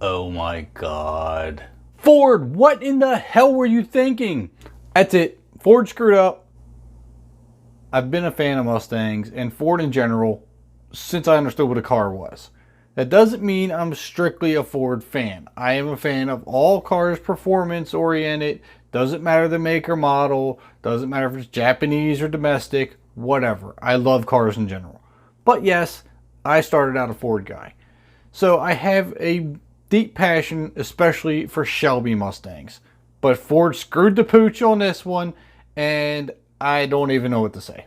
Oh my God. Ford, what in the hell were you thinking? That's it. Ford screwed up. I've been a fan of Mustangs and Ford in general since I understood what a car was. That doesn't mean I'm strictly a Ford fan. I am a fan of all cars performance oriented. Doesn't matter the make or model. Doesn't matter if it's Japanese or domestic. Whatever. I love cars in general. But yes, I started out a Ford guy. So I have a deep passion, especially for Shelby Mustangs. But Ford screwed the pooch on this one, and I don't even know what to say.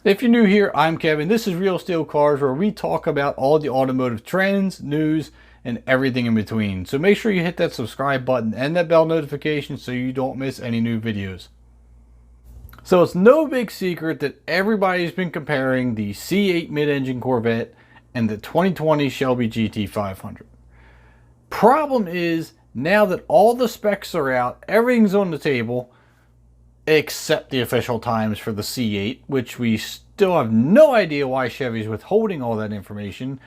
If you're new here, I'm Kevin. This is Real Steel Cars, where we talk about all the automotive trends, news, and everything in between. So make sure you hit that subscribe button and that bell notification so you don't miss any new videos. So it's no big secret that everybody's been comparing the C8 mid-engine Corvette and the 2020 Shelby GT500. Problem is, now that all the specs are out, everything's on the table, except the official times for the C8, which we still have no idea why Chevy's withholding all that information.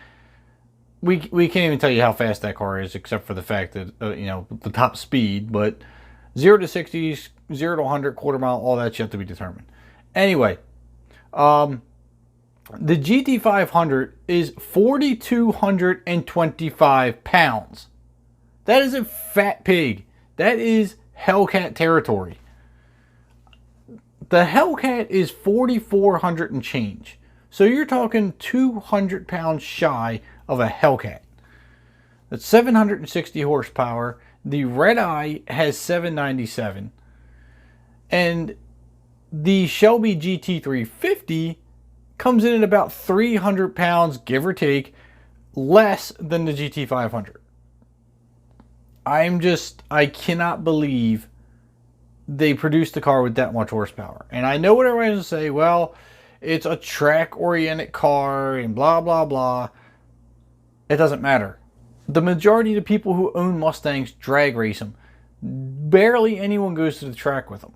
We can't even tell you how fast that car is, except for the fact that, the top speed, but 0 to 60, 0 to 100, quarter mile, all that's yet to be determined. Anyway, the GT500 is 4,225 pounds. That is a fat pig. That is Hellcat territory. The Hellcat is 4,400 and change. So you're talking 200 pounds shy of a Hellcat. That's 760 horsepower. The Redeye has 797. And the Shelby GT350 comes in at about 300 pounds, give or take, less than the GT500. I cannot believe they produced the car with that much horsepower. And I know what everybody's going to say, well, it's a track-oriented car and blah, blah, blah. It doesn't matter. The majority of the people who own Mustangs drag race them. Barely anyone goes to the track with them.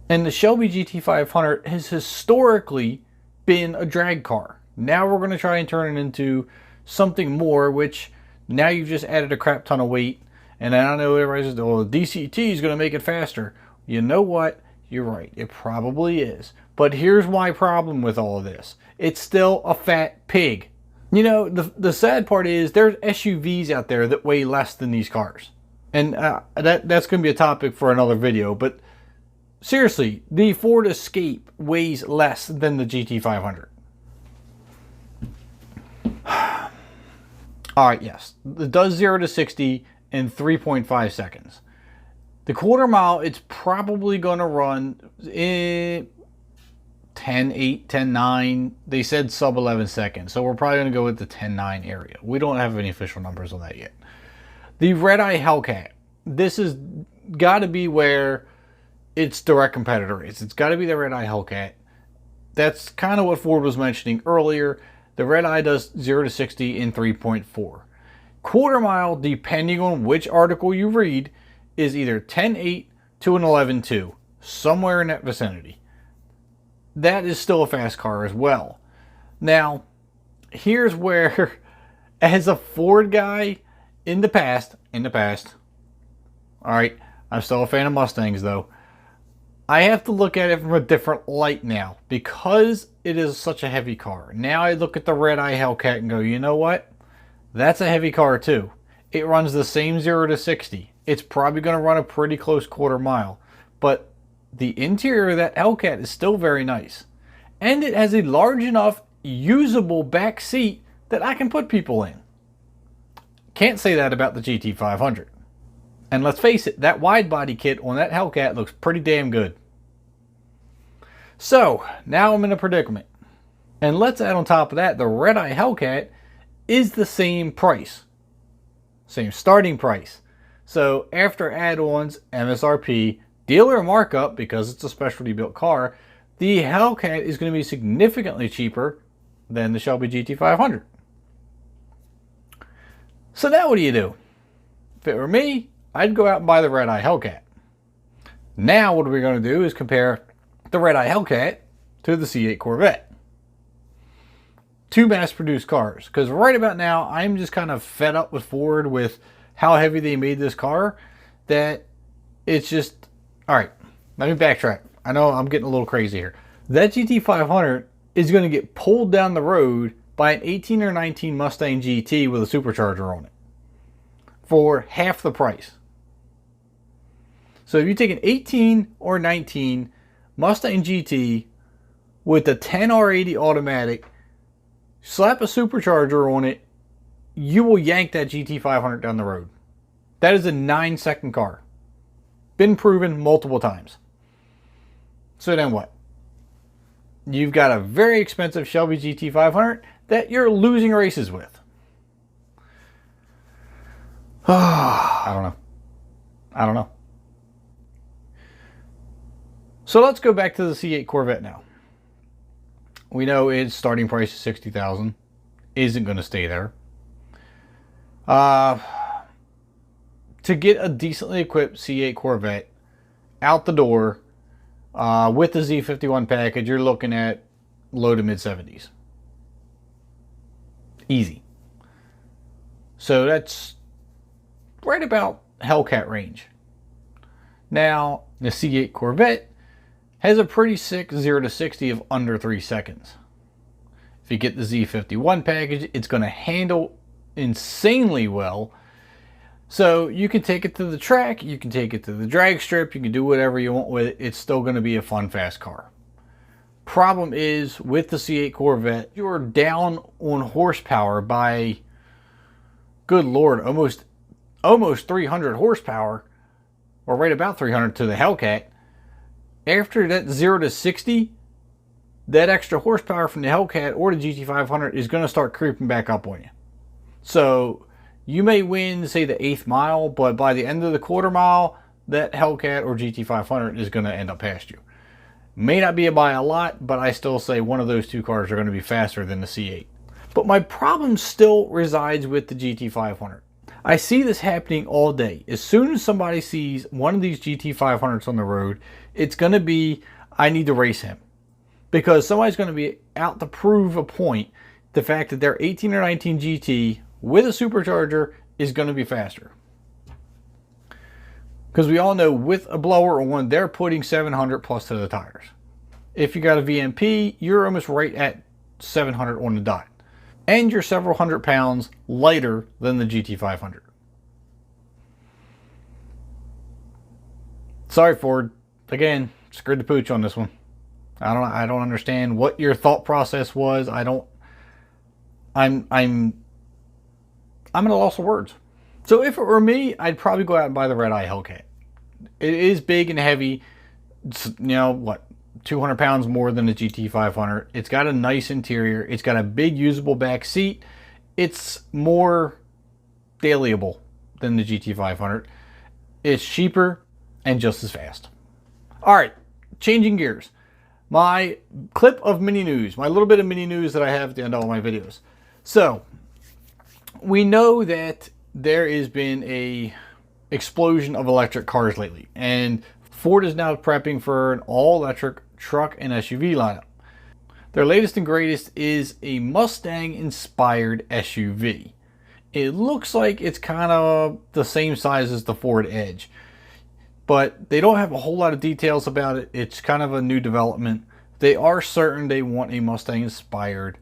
And the Shelby GT500 has historically been a drag car. Now we're going to try and turn it into something more, which now you've just added a crap ton of weight. And I know everybody says, well, DCT is going to make it faster. You know what? You're right. It probably is. But here's my problem with all of this. It's still a fat pig. You know, the sad part is there's SUVs out there that weigh less than these cars. And that's going to be a topic for another video. But seriously, the Ford Escape weighs less than the GT500. All right, yes. It does 0 to 60 in 3.5 seconds. The quarter mile, it's probably going to run in 10.8, 10.9. They said sub 11 seconds, so we're probably going to go with the 10.9 area. We don't have any official numbers on that yet. The Redeye Hellcat. This has got to be where its direct competitor is. It's got to be the Redeye Hellcat. That's kind of what Ford was mentioning earlier. The Redeye does 0 to 60 in 3.4. Quarter mile, depending on which article you read, is either 10.8 to an 11.2. Somewhere in that vicinity. That is still a fast car as well. Now, here's where, as a Ford guy, in the past, alright, I'm still a fan of Mustangs though, I have to look at it from a different light now, because it is such a heavy car. Now I look at the Redeye Hellcat and go, you know what? That's a heavy car too. It runs the same 0 to 60. It's probably going to run a pretty close quarter mile. But the interior of that Hellcat is still very nice. And it has a large enough usable back seat that I can put people in. Can't say that about the GT500. And let's face it, that wide body kit on that Hellcat looks pretty damn good. So, now I'm in a predicament. And let's add on top of that, the Redeye Hellcat is the same price. Same starting price. So, after add-ons, MSRP, dealer markup, because it's a specialty built car, the Hellcat is going to be significantly cheaper than the Shelby GT500. So now what do? If it were me, I'd go out and buy the Redeye Hellcat. Now what we're going to do is compare the Redeye Hellcat to the C8 Corvette. Two mass-produced cars. Because right about now, I'm just kind of fed up with Ford with how heavy they made this car that it's just, all right, let me backtrack. I know I'm getting a little crazy here. That GT500 is going to get pulled down the road by an 18 or 19 Mustang GT with a supercharger on it for half the price. So if you take an 18 or 19 Mustang GT with a 10R80 automatic, slap a supercharger on it, you will yank that GT500 down the road. That is a 9-second car. Been proven multiple times. So then what? You've got a very expensive Shelby GT500 that you're losing races with. I don't know. So let's go back to the C8 Corvette now. We know its starting price is $60,000. Isn't going to stay there. To get a decently equipped C8 Corvette out the door with the Z51 package, you're looking at low to mid 70s. Easy. So that's right about Hellcat range. Now, the C8 Corvette has a pretty sick 0 to 60 of under 3 seconds. If you get the Z51 package, it's going to handle insanely well. So you can take it to the track, you can take it to the drag strip, you can do whatever you want with it. It's still going to be a fun, fast car. Problem is, with the C8 Corvette, you're down on horsepower by, good Lord, almost 300 horsepower, or right about 300 to the Hellcat. After that 0 to 60, that extra horsepower from the Hellcat or the GT500 is going to start creeping back up on you. So you may win, say, the 8th mile, but by the end of the quarter mile, that Hellcat or GT500 is going to end up past you. May not be by a lot, but I still say one of those two cars are going to be faster than the C8. But my problem still resides with the GT500. I see this happening all day. As soon as somebody sees one of these GT500s on the road, it's going to be, I need to race him. Because somebody's going to be out to prove a point, the fact that their 18 or 19 GT with a supercharger is going to be faster. Because we all know with a blower on, they're putting 700 plus to the tires. If you got a VMP, you're almost right at 700 on the dot. And you're several hundred pounds lighter than the GT500. Sorry, Ford. Again, screwed the pooch on this one. I don't understand what your thought process was. I'm at a loss of words. So if it were me, I'd probably go out and buy the Redeye Hellcat. It is big and heavy. It's, 200 pounds more than the GT500. It's got a nice interior. It's got a big usable back seat. It's more dailyable than the GT500. It's cheaper and just as fast. All right, changing gears. My clip of mini news, my little bit of mini news that I have at the end of all my videos. So, we know that there has been a explosion of electric cars lately, and Ford is now prepping for an all-electric truck and SUV lineup. Their latest and greatest is a Mustang-inspired SUV. It looks like it's kind of the same size as the Ford Edge, but they don't have a whole lot of details about it. It's kind of a new development. They are certain they want a Mustang-inspired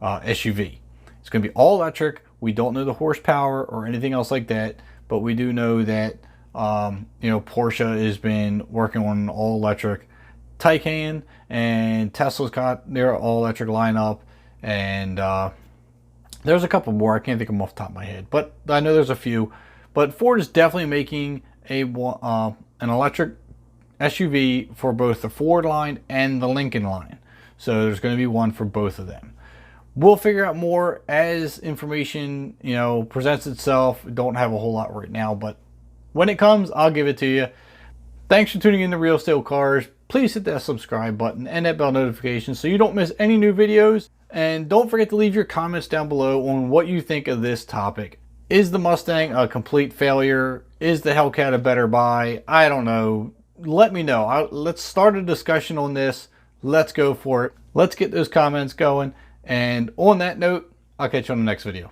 SUV. It's going to be all-electric. We don't know the horsepower or anything else like that, but we do know that Porsche has been working on an all-electric Taycan, and Tesla's got their all-electric lineup, and there's a couple more. I can't think of them off the top of my head, but I know there's a few. But Ford is definitely making an electric SUV for both the Ford line and the Lincoln line. So there's going to be one for both of them. We'll figure out more as information, presents itself. Don't have a whole lot right now, but when it comes, I'll give it to you. Thanks for tuning in to Real Steel Cars. Please hit that subscribe button and that bell notification so you don't miss any new videos. And don't forget to leave your comments down below on what you think of this topic. Is the Mustang a complete failure? Is the Hellcat a better buy? I don't know. Let me know. Let's start a discussion on this. Let's go for it. Let's get those comments going. And on that note, I'll catch you on the next video.